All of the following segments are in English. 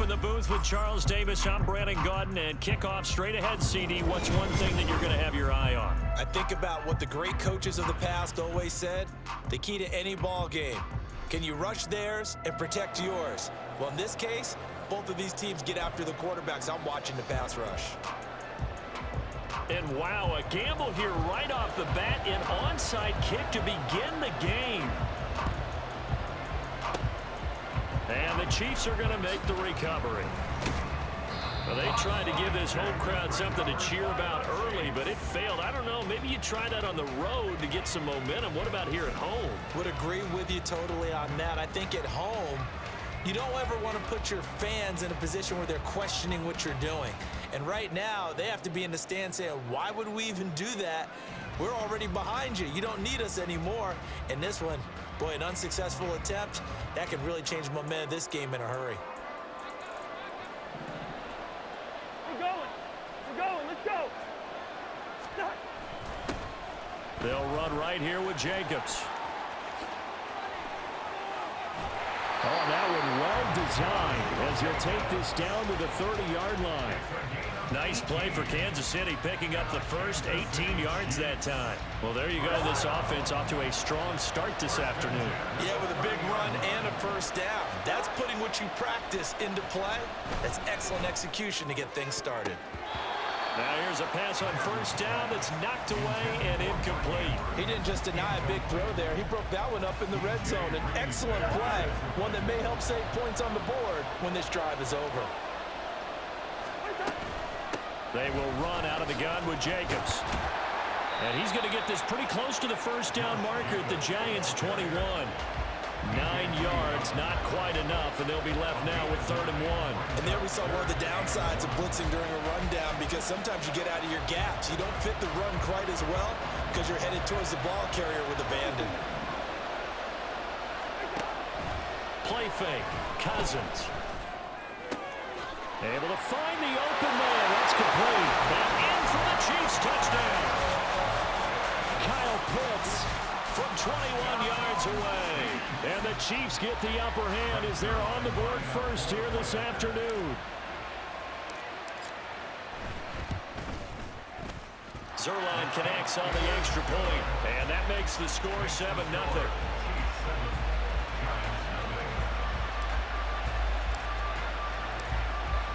in the booth with Charles Davis. I'm Brandon Gaudin, and kickoff straight ahead, CD. What's one thing that you're going to have your eye on? I think about what the great coaches of the past always said. The key to any ball game. Can you rush theirs and protect yours? Well, in this case, both of these teams get after the quarterbacks. I'm watching the pass rush. And wow, a gamble here right off the bat. An onside kick to begin the game. And the Chiefs are going to make the recovery. Well, they tried to give this home crowd something to cheer about early, but it failed. I don't know, maybe you try that on the road to get some momentum. What about here at home? Would agree with you totally on that. I think at home, you don't ever want to put your fans in a position where they're questioning what you're doing. And right now, they have to be in the stand saying, why would we even do that? We're already behind you. You don't need us anymore. And this one, boy, an unsuccessful attempt, that could really change the momentum of this game in a hurry. We're going, let's go. They'll run right here with Jacobs. Oh, that one well designed as he'll take this down to the 30-yard line. Nice play for Kansas City, picking up the first 18 yards that time. Well, there you go. This offense off to a strong start this afternoon. Yeah, with a big run and a first down. That's putting what you practice into play. That's excellent execution to get things started. Now here's a pass on first down that's knocked away and incomplete. He didn't just deny a big throw there. He broke that one up in the red zone. An excellent play, one that may help save points on the board when this drive is over. They will run out of the gun with Jacobs. And he's going to get this pretty close to the first down marker at the Giants' 21. 9 yards, not quite enough, and they'll be left now with 3rd and 1. And there we saw one of the downsides of blitzing during a rundown, because sometimes you get out of your gaps. You don't fit the run quite as well because you're headed towards the ball carrier with abandon. Play fake. Cousins. Able to find the open man. That's complete. And in for the Chiefs touchdown. Kyle Pitts from 21 yards away. And the Chiefs get the upper hand as they're on the board first here this afternoon. Zerline connects on the extra point, and that makes the score 7-0.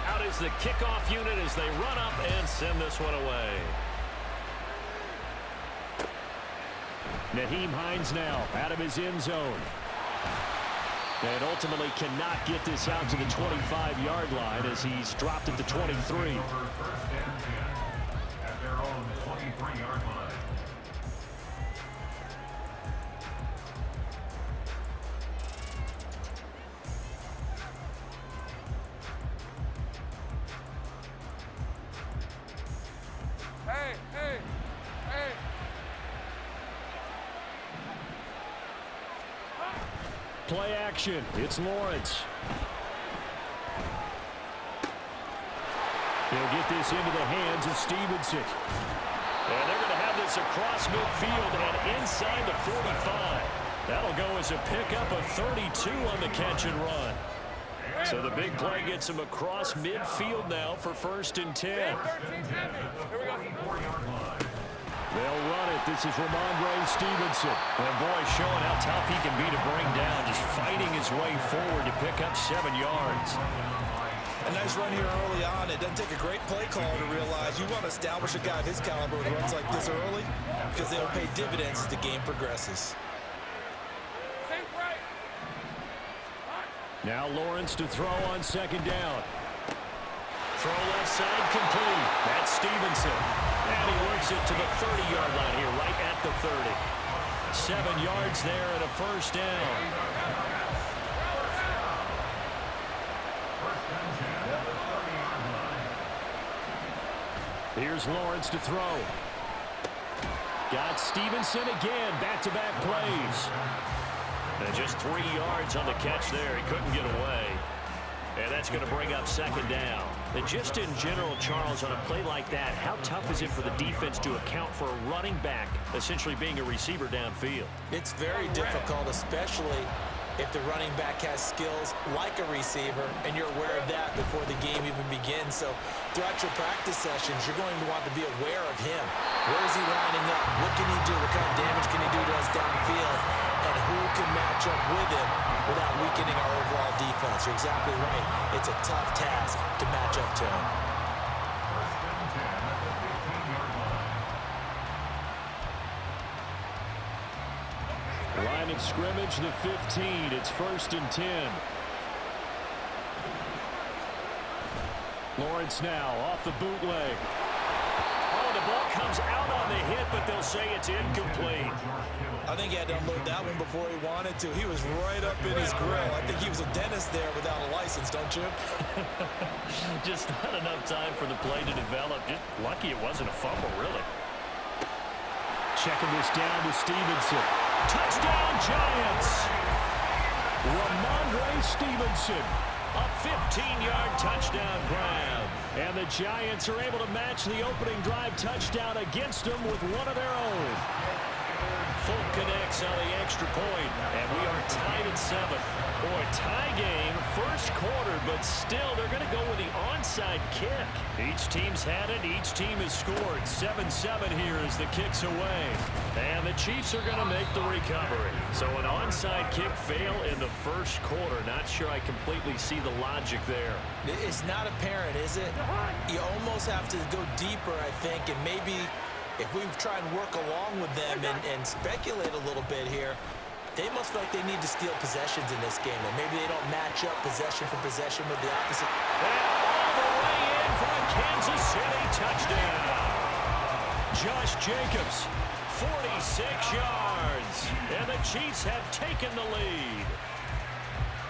Out is the kickoff unit as they run up and send this one away. Nyheim Hines now out of his end zone. And ultimately cannot get this out to the 25-yard line as he's dropped at the 23. At their own 23-yard line. Hey. Play action. It's Lawrence. He'll get this into the hands of Stevenson. And they're going to have this across midfield and inside the 45. That'll go as a pickup of 32 on the catch and run. So the big play gets him across midfield now for 1st and 10. Here we go. They'll run it. This is Ramondre Stevenson. And boy, showing how tough he can be to bring down, just fighting his way forward to pick up 7 yards. A nice run here early on. It doesn't take a great play caller to realize you want to establish a guy of his caliber who runs like this early, because they'll pay dividends as the game progresses. Now Lawrence to throw on 2nd down. Throw left side complete. That's Stevenson. And he works it to the 30-yard line here, right at the 30. 7 yards there and a 1st down. Here's Lawrence to throw. Got Stevenson again. Back-to-back plays. And just 3 yards on the catch there. He couldn't get away. And that's going to bring up 2nd down. And just in general, Charles, on a play like that, how tough is it for the defense to account for a running back essentially being a receiver downfield? It's very difficult, especially if the running back has skills like a receiver, and you're aware of that before the game even begins. So throughout your practice sessions, you're going to want to be aware of him. Where is he lining up? What can he do? What kind of damage can he do to us downfield? And who can match up with him without weakening our overall defense? You're exactly right. It's a tough task to match up to him. First and 10 at the 15-yard line. Line of scrimmage, the 15. It's 1st and 10. Lawrence now off the bootleg. Oh, the ball comes out on the hit, but they'll say it's incomplete. I think he had to unload that one before he wanted to. He was right up in his grill. I think he was a dentist there without a license, don't you? Just not enough time for the play to develop. Just lucky it wasn't a fumble, really. Checking this down to Stevenson. Touchdown, Giants! Ramondre Stevenson. A 15-yard touchdown grab. And the Giants are able to match the opening drive touchdown against them with one of their own. Folk connects on the extra point, and we are tied at 7. Boy, tie game, first quarter, but still they're going to go with the onside kick. Each team's had it. Each team has scored. 7-7 here as the kick's away. And the Chiefs are going to make the recovery. So an onside kick fail in the first quarter. Not sure I completely see the logic there. It's not apparent, is it? You almost have to go deeper, I think, and maybe if we try and work along with them and speculate a little bit here, they must feel like they need to steal possessions in this game, and maybe they don't match up possession for possession with the opposite. And all the way in for a Kansas City touchdown. Josh Jacobs, 46 yards, and the Chiefs have taken the lead.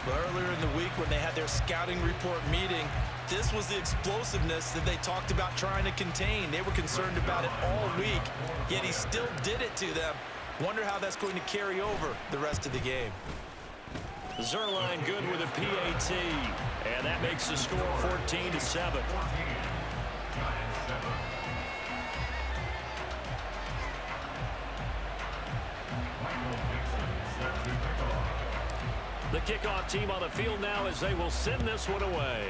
Earlier in the week when they had their scouting report meeting, this was the explosiveness that they talked about trying to contain. They were concerned about it all week, yet he still did it to them. Wonder how that's going to carry over the rest of the game. Zerline good with a PAT, and that makes the score 14-7. The kickoff team on the field now as they will send this one away.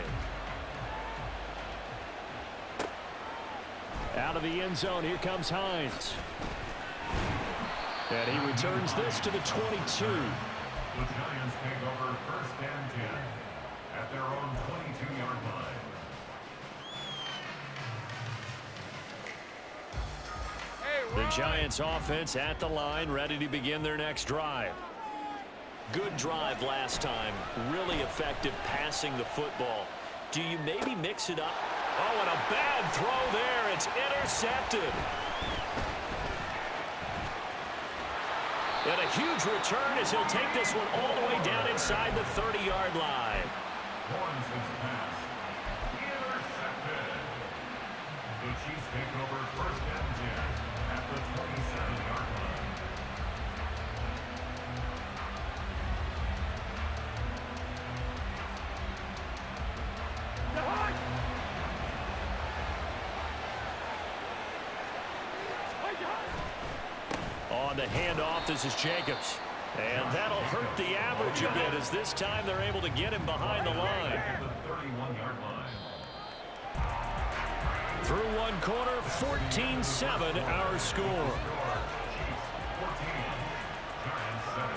Out of the end zone, here comes Hines. And he returns this to the 22. The Giants take over 1st and 10 at their own 22-yard line. The Giants offense at the line, ready to begin their next drive. Good drive last time. Really effective passing the football. Do you maybe mix it up? Oh, and a bad throw there. It's intercepted. And a huge return as he'll take this one all the way down inside the 30-yard line. Lawrence's pass intercepted. The Chiefs take over 1st and 10 at the 27-yard line. On the handoff, this is Jacobs. And that'll hurt the average a bit as this time they're able to get him behind the line. The 31-yard line. Through one quarter, 14-7 our score. 14, Giants 7.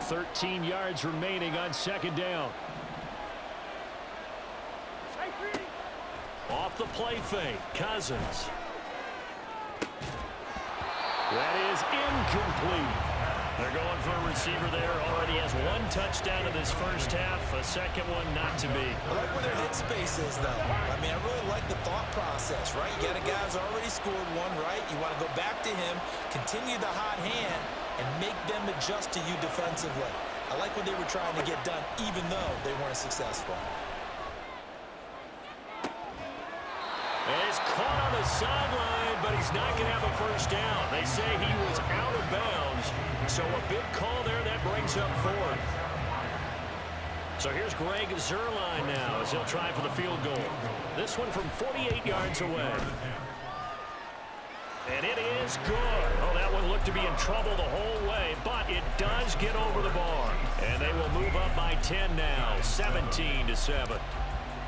$13 yards remaining on 2nd down. Off the play fake, Cousins. That is incomplete. They're going for a receiver there. Already has one touchdown in this first half. A second one not to be. I like where their hit space is, though. I mean, I really like the thought process, right? You got a guy who's already scored one, right? You want to go back to him, continue the hot hand, and make them adjust to you defensively. I like what they were trying to get done, even though they weren't successful. And he's caught on the sideline, but he's not going to have a first down. They say he was out of bounds, so a big call there that brings up fourth. So here's Greg Zuerlein now as he'll try for the field goal. This one from 48 yards away. And it is good. Oh, that one looked to be in trouble the whole way, but it does get over the bar. And they will move up by 10 now, 17-7.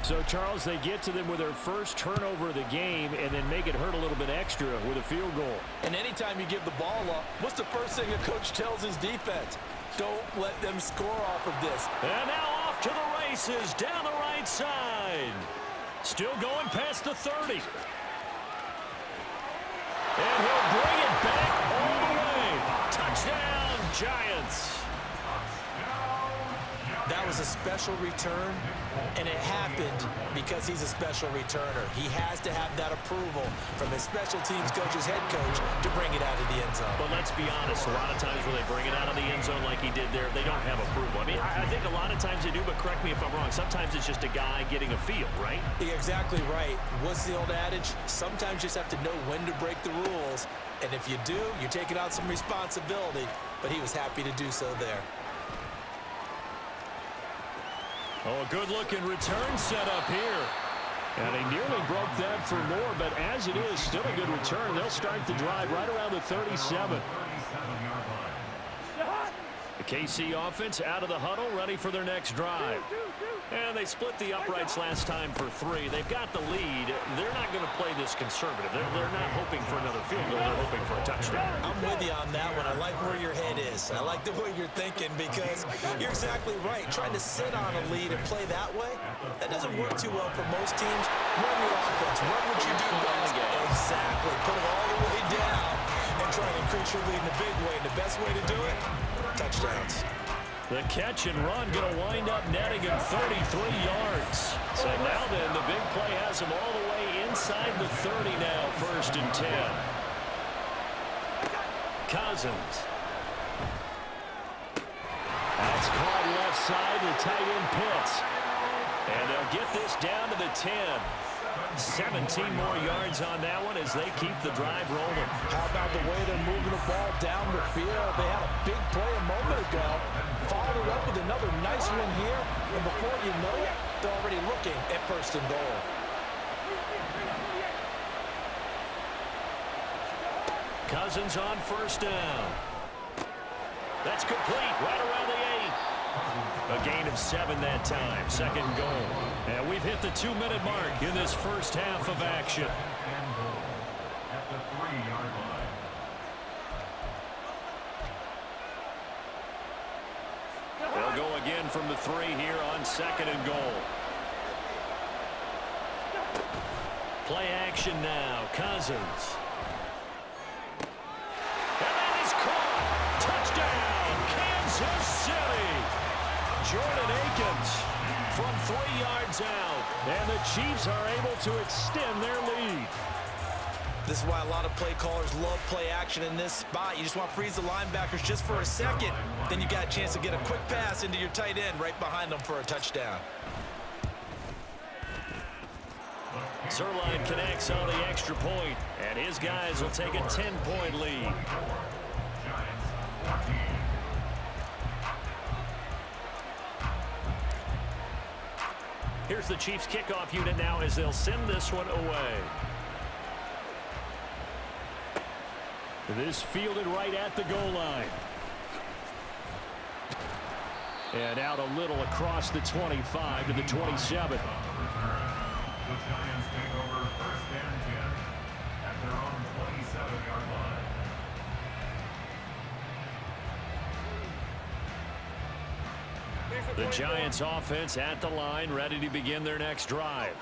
So, Charles, they get to them with their first turnover of the game and then make it hurt a little bit extra with a field goal. And anytime you give the ball up, what's the first thing a coach tells his defense? Don't let them score off of this. And now off to the races down the right side. Still going past the 30. And he'll bring it back all the way. Touchdown, Giants. That was a special return, and it happened because he's a special returner. He has to have that approval from his special teams coach's head coach to bring it out of the end zone. But let's be honest, a lot of times when they bring it out of the end zone like he did there, they don't have approval. I mean, I think a lot of times they do, but correct me if I'm wrong. Sometimes it's just a guy getting a feel, right? You're exactly right. What's the old adage? Sometimes you just have to know when to break the rules, and if you do, you're taking out some responsibility, but he was happy to do so there. Oh, a good-looking return set up here. And he nearly broke that for more, but as it is, still a good return. They'll start the drive right around the 37. The KC offense out of the huddle, ready for their next drive. And they split the uprights last time for 3. They've got the lead. They're not going to play this conservative. They're not hoping for another field goal. They're hoping for a touchdown. I'm with you on that one. I like where your head is. I like the way you're thinking because you're exactly right. Trying to sit on a lead and play that way, that doesn't work too well for most teams. Run your offense. What would you do best? Exactly. Put it all the way down and try to increase your lead in a big way. And the best way to do it, touchdowns. The catch and run going to wind up netting him 33 yards. So now then, the big play has him all the way inside the 30 now, 1st and 10. Cousins. That's caught left side, the tight end Pitts. And they'll get this down to the 10. 17 more yards on that one as they keep the drive rolling. How about the way they're moving the ball down the field? They had a big play a moment ago. Followed up with another nice one here. And before you know it, they're already looking at 1st and goal. Cousins on 1st down. That's complete right around the 8. A gain of 7 that time. 2nd goal. And we've hit the 2-minute mark in this first half of action. At the 3-yard line. They'll go again from the 3 here on 2nd and goal. Play action now. Cousins. And that is caught. Touchdown, Kansas City. Jordan Akins from 3 yards out. And the Chiefs are able to extend their lead. This is why a lot of play callers love play action in this spot. You just want to freeze the linebackers just for a second. Then you got a chance to get a quick pass into your tight end right behind them for a touchdown. Zuerlein connects on the extra point, and his guys will take a 10-point lead. Here's the Chiefs kickoff unit now as they'll send this one away. This fielded right at the goal line. And out a little across the 25 to the 27. The Giants take over 1st and 10 at their own 27-yard line. The Giants offense at the line, ready to begin their next drive.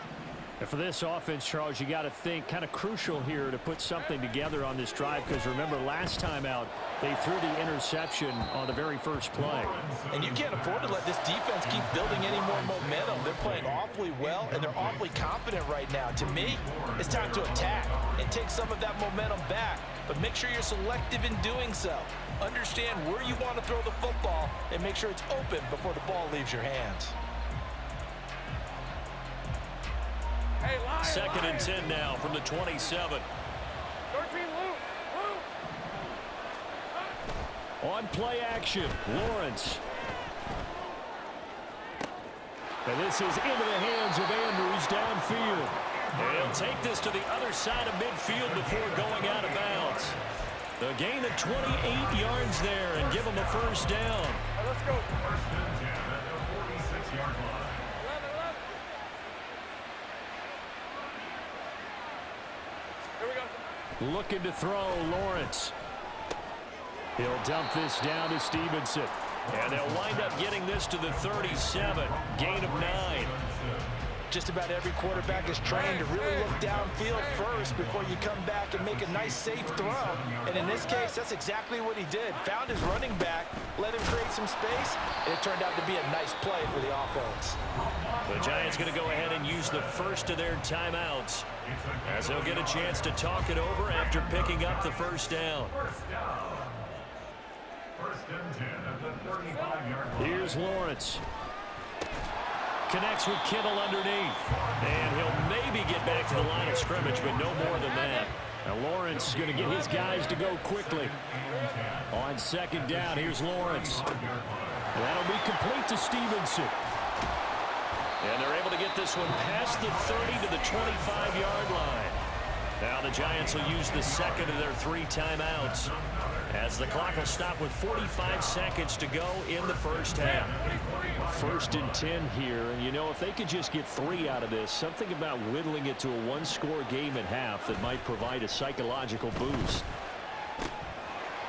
And for this offense, Charles, you got to think kind of crucial here to put something together on this drive, because remember last time out they threw the interception on the very first play. And you can't afford to let this defense keep building any more momentum. They're playing awfully well, and they're awfully confident right now. To me, it's time to attack and take some of that momentum back. But make sure you're selective in doing so. Understand where you want to throw the football and make sure it's open before the ball leaves your hands. Second and 10 now from the 27. On play action, Lawrence. And this is into the hands of Andrews downfield. And he'll take this to the other side of midfield before going out of bounds. The gain of 28 yards there and give him a first down. Let's go. First and 10 at the 46-yard line. Here we go. Looking to throw, Lawrence. He'll dump this down to Stevenson. And they'll wind up getting this to the 37. Gain of 9. Just about every quarterback is trained to really look downfield first before you come back and make a nice, safe throw. And in this case, that's exactly what he did. Found his running back, let him create some space, and it turned out to be a nice play for the offense. The Giants going to go ahead and use the first of their timeouts as they'll get a chance to talk it over after picking up the first down. First and 10 at the 35-yard line. Here's Lawrence. Connects with Kittle underneath. And he'll maybe get back to the line of scrimmage, but no more than that. Now Lawrence is going to get his guys to go quickly. On second down, here's Lawrence. That'll be complete to Stevenson. And they're able to get this one past the 30 to the 25-yard line. Now the Giants will use the second of their 3 timeouts as the clock will stop with 45 seconds to go in the first half. First and 10 here, and you know, if they could just get 3 out of this, something about whittling it to a 1-score game at half that might provide a psychological boost.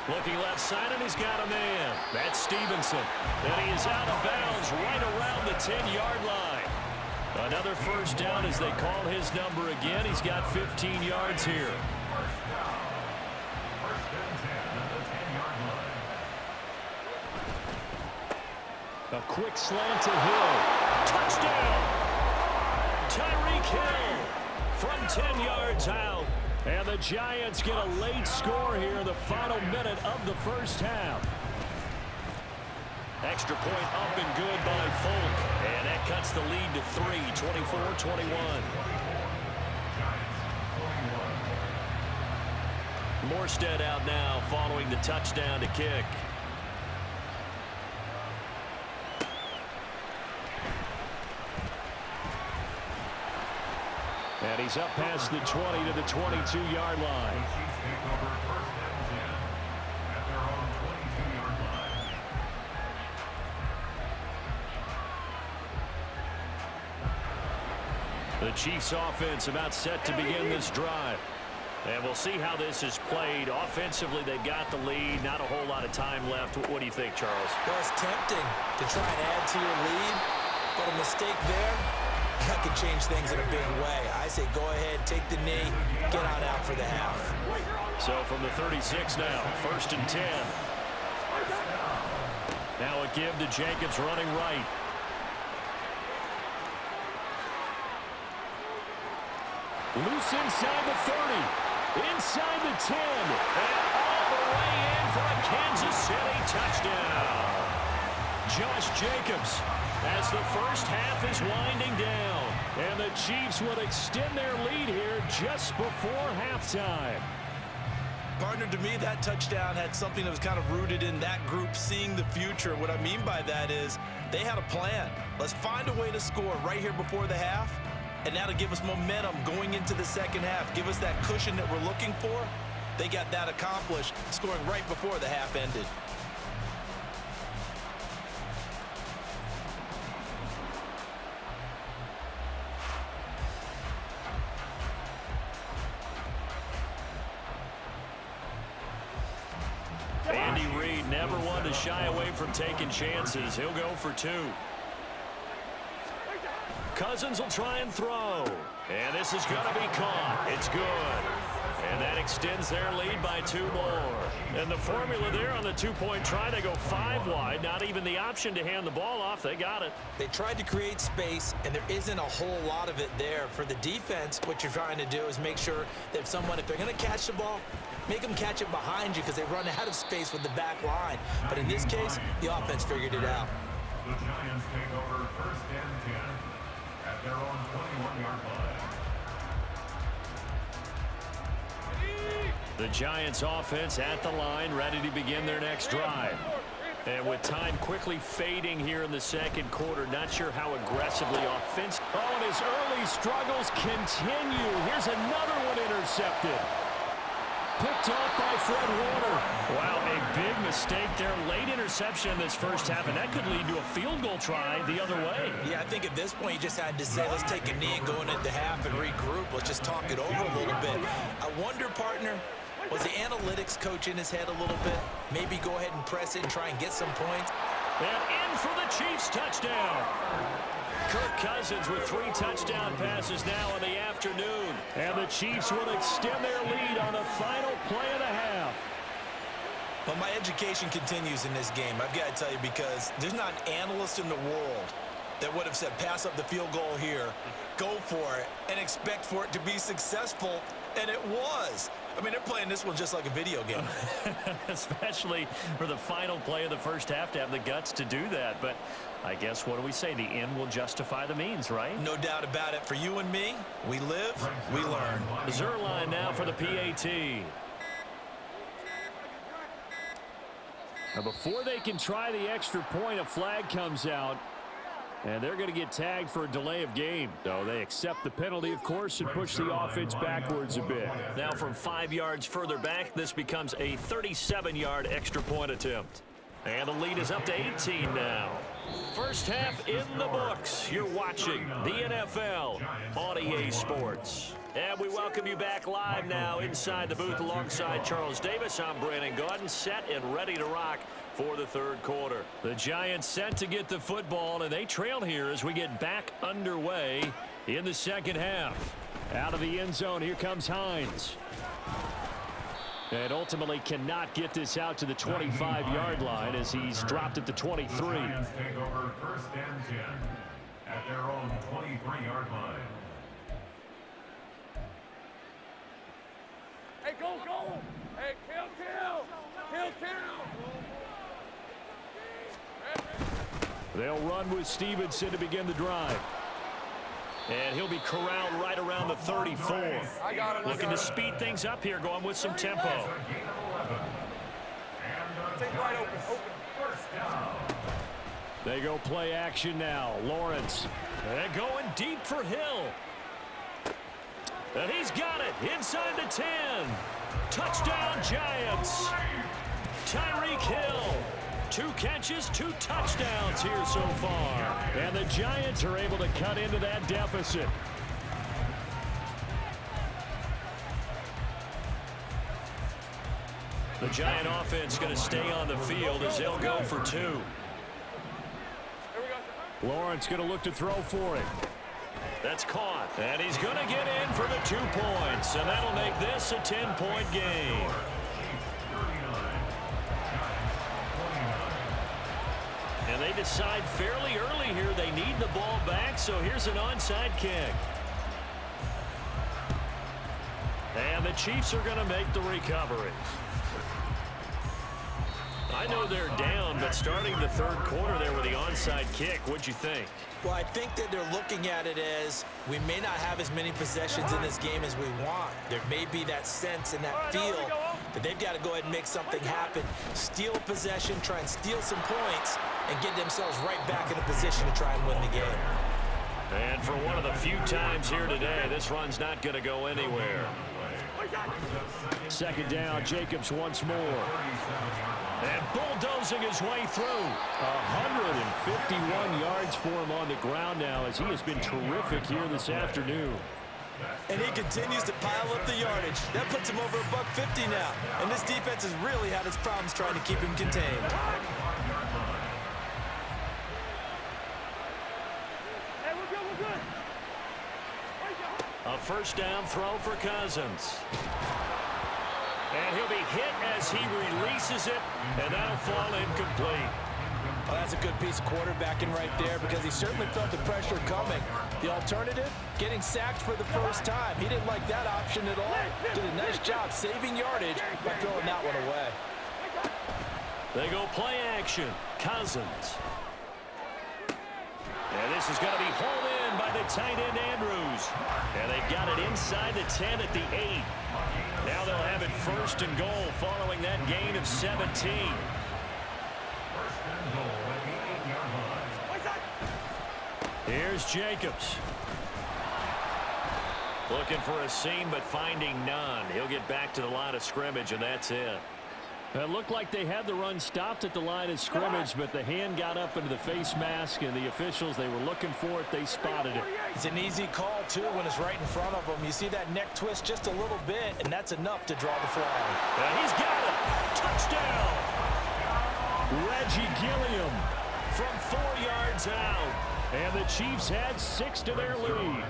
Looking left side, and he's got a man. That's Stevenson. And he is out of bounds right around the 10-yard line. Another first down as they call his number again. He's got 15 yards here. A quick slant to Hill. Touchdown! Tyreek Hill from 10 yards out. And the Giants get a late score here in the final minute of the first half. Extra point up and good by Folk. And that cuts the lead to 3, 24-21. Morstead out now following the touchdown to kick. And he's up past the 20 to the 22-yard line. The Chiefs offense about set to begin this drive. And we'll see how this is played. Offensively, they've got the lead. Not a whole lot of time left. What do you think, Charles? Well, it's tempting to try and add to your lead, but a mistake there, that could change things in a big way. I say go ahead, take the knee, get on out for the half. So from the 36 now, first and 10. Now a give to Jacobs running right. Loose inside the 30, inside the 10, and all the way in for a Kansas City touchdown. Josh Jacobs as the first half is winding down. And the Chiefs will extend their lead here just before halftime. Partner, to me, that touchdown had something that was kind of rooted in that group seeing the future. What I mean by that is they had a plan. Let's find a way to score right here before the half, and that'll give us momentum going into the second half. Give us that cushion that we're looking for. They got that accomplished, scoring right before the half ended. Andy Reid never one to shy away from taking chances. He'll go for 2. Cousins will try and throw. And this is going to be caught. It's good. And that extends their lead by 2 more. And the formula there on the 2-point try, they go 5 wide. Not even the option to hand the ball off. They got it. They tried to create space, and there isn't a whole lot of it there. For the defense, what you're trying to do is make sure that if they're going to catch the ball, make them catch it behind you because they run out of space with the back line. But in this case, the offense figured it out. The Giants take over first and 10 at their own 21-yard line. The Giants offense at the line, ready to begin their next drive. And with time quickly fading here in the second quarter, not sure how aggressively offensive. Oh, and his early struggles continue. Here's another one intercepted. Picked off by Fred Warner. Wow, a big mistake there. Late interception in this first half, and that could lead to a field goal try the other way. Yeah, I think at this point you just had to say, let's take a knee and go into half and regroup. Let's just talk it over a little bit. I wonder, partner, was the analytics coach in his head a little bit? Maybe go ahead and press it and try and get some points. And in for the Chiefs touchdown. Kirk Cousins with 3 touchdown passes now in the afternoon. And the Chiefs will extend their lead on the final play of the half. Well, my education continues in this game, I've got to tell you, because there's not an analyst in the world that would have said pass up the field goal here, go for it, and expect for it to be successful, and it was. I mean, they're playing this one just like a video game. Especially for the final play of the first half to have the guts to do that. But I guess, what do we say? The end will justify the means, right? No doubt about it. For you and me, we live, we learn. Zerline now for the PAT. Now, before they can try the extra point, a flag comes out. And they're going to get tagged for a delay of game. So they accept the penalty, of course, and push the offense backwards a bit. Now from 5 yards further back, this becomes a 37-yard extra point attempt. And the lead is up to 18 now. First half in the books. You're watching the NFL on EA Sports. And we welcome you back live now inside the booth alongside Charles Davis. I'm Brandon Gaudin, set and ready to rock for the third quarter. The Giants set to get the football, and they trail here as we get back underway in the second half. Out of the end zone, here comes Hines. And ultimately cannot get this out to the 25-yard line as he's dropped at the 23. The Giants take over first and 10 at their own 23-yard line. Hey, go! Hey, kill! They'll run with Stevenson to begin the drive. And he'll be corralled right around the 34. I got him. Looking to speed things up here, going with some tempo. Take right open. They go play action now. Lawrence. And going deep for Hill. And he's got it inside the 10. Touchdown, Giants. Tyreek Hill. 2 catches, 2 touchdowns here so far. And the Giants are able to cut into that deficit. The Giant offense going to stay on the field as they'll go for 2. Lawrence going to look to throw for it. That's caught. And he's going to get in for the 2 points. And that'll make this a 10-point game. And they decide fairly early here they need the ball back, so here's an onside kick. And the Chiefs are going to make the recovery. I know they're down, but starting the third quarter there with the onside kick, what'd you think? Well, I think that they're looking at it as we may not have as many possessions in this game as we want. There may be that sense and that feel that they've got to go ahead and make something happen. Steal a possession, try and steal some points, and get themselves right back in a position to try and win the game. And for one of the few times here today, this run's not going to go anywhere. Second down, Jacobs once more. And bulldozing his way through. 151 yards for him on the ground now as he has been terrific here this afternoon. And he continues to pile up the yardage. That puts him over $150 now. And this defense has really had its problems trying to keep him contained. Hey, we're good. A first down throw for Cousins. And he'll be hit as he releases it, and that'll fall incomplete. Well, that's a good piece of quarterbacking right there because he certainly felt the pressure coming. The alternative, getting sacked for the first time. He didn't like that option at all. Did a nice job saving yardage by throwing that one away. They go play action. Cousins. And this is going to be hauled in by the tight end, Andrews. And they've got it inside the 10 at the 8. Now they'll have it 1st and goal following that gain of 17. 1st and goal at the 8-yard line. Here's Jacobs. Looking for a seam, but finding none. He'll get back to the line of scrimmage, and that's it. It looked like they had the run stopped at the line of scrimmage, but the hand got up into the face mask, and the officials, they were looking for it. They spotted it. It's an easy call, too, when it's right in front of them. You see that neck twist just a little bit, and that's enough to draw the flag. And he's got it. Touchdown. Reggie Gilliam. From 4 yards out. And the Chiefs had 6 to their lead.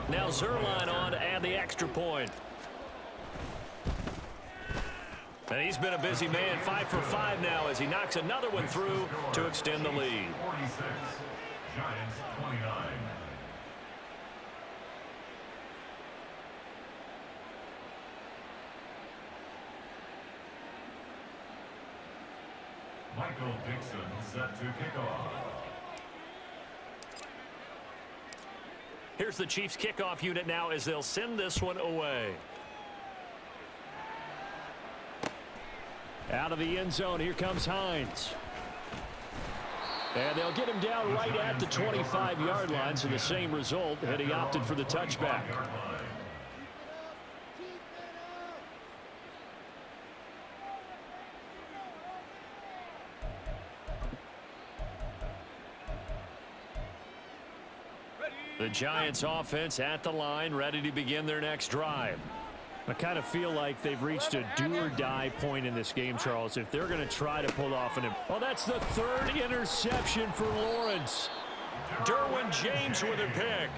Now Zerline on to add the extra point. And he's been a busy man, 5 for 5 now as he knocks another one through to extend the lead. 46, Giants 29. Michael Dixon set to kick off. Here's the Chiefs kickoff unit now as they'll send this one away. Out of the end zone, here comes Hines. And they'll get him down right at the 25-yard line, so the same result had he opted for the touchback. The Giants offense at the line, ready to begin their next drive. I kind of feel like they've reached a do-or-die point in this game, Charles, if they're going to try to pull off an... Oh, that's the 3rd interception for Lawrence. Derwin James with a pick.